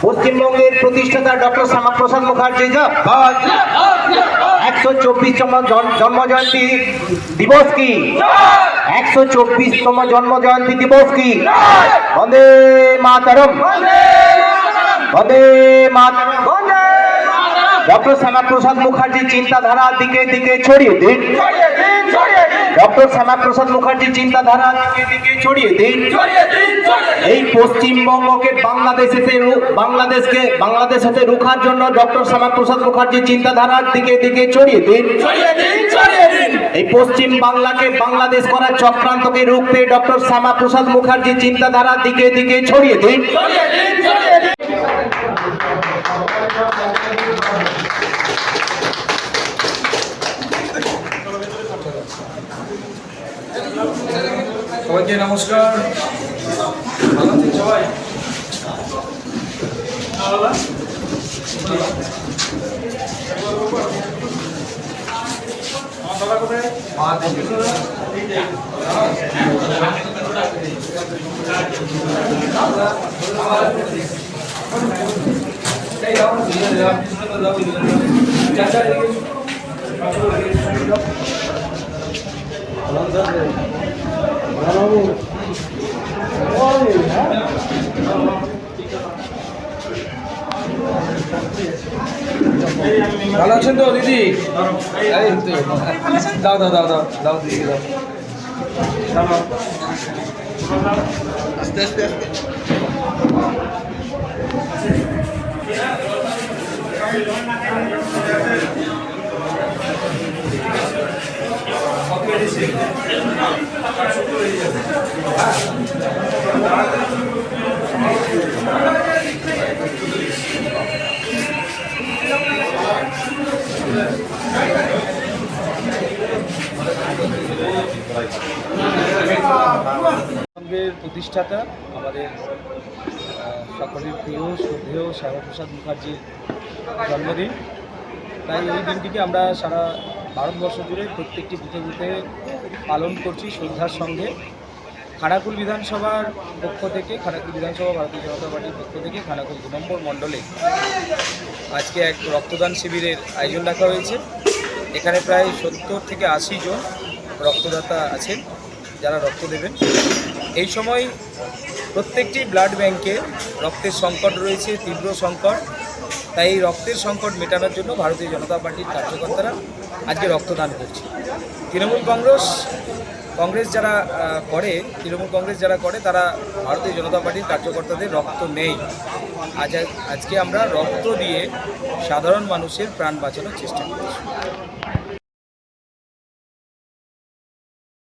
পশ্চিমবঙ্গের প্রতিষ্ঠাতা ডক্টর শ্যামাপ্রসাদ মুখার্জি জিন্দাবাদ। 124তম জন্ম জয়ন্তী দিবস কি? 124তম জন্ম জয়ন্তী দিবস কি? বন্দে মাতরম, বন্দে মাতরম। ডক্টর শ্যামাপ্রসাদ মুখার্জির চিন্তাধারা দিকে দিকে ছড়িয়ে দিন। ডক্টর শ্যামাপ্রসাদ মুখার্জির চিন্তাধারা দিকে দিকে ছড়িয়ে দিন। এই পশ্চিমবঙ্গকে বাংলাদেশ হতে রুখার জন্য ডক্টর শ্যামাপ্রসাদ মুখার্জির চিন্তাধারার দিকে দিকে ছড়িয়ে দিন। এই পশ্চিম বাংলাকে বাংলাদেশ করার চক্রান্তকে রুখতে ডক্টর শ্যামাপ্রসাদ মুখার্জির চিন্তাধারার দিকে দিকে ছড়িয়ে দিন। সবাইকে নমস্কার। ভালো আছেন সবাই? ভালো আছেন তো দিদি? দাও দাও দাও দাও দাও দিদি দাও। আস্তে আস্তে আস্তে। প্রতিষ্ঠাতা আমাদের সকলের প্রিয় শ্রদ্ধেয় শ্যামাপ্রসাদ মুখার্জির জন্মদিন। তাই এই দিনটিকে আমরা সারা ভারতবর্ষ জুড়ে প্রত্যেকটি বুথে বুথে পালন করছি শ্রদ্ধার সঙ্গে। খানাকুল বিধানসভার পক্ষ থেকে, খানাকুল বিধানসভা ভারতীয় জনতা পার্টির পক্ষ থেকে খানাকুল 2 নম্বর মণ্ডলে আজকে এক রক্তদান শিবিরের আয়োজন রাখা হয়েছে। এখানে প্রায় 70 থেকে 80 জন রক্তদাতা আছেন যারা রক্ত দেবেন। এই সময় প্রত্যেকটি ব্লাড ব্যাংকে রক্তের সংকট রয়েছে, তীব্র সংকট। তাই এই রক্তের সংকট মেটানোর জন্য ভারতীয় জনতা পার্টির কার্যকর্তারা আজকে রক্তদান করছে। তৃণমূল কংগ্রেস যারা করে তারা ভারতীয় জনতা পার্টির কার্যকর্তাদের রক্ত নেই। আজকে আমরা রক্ত দিয়ে সাধারণ মানুষের প্রাণ বাঁচানোর চেষ্টা করছি।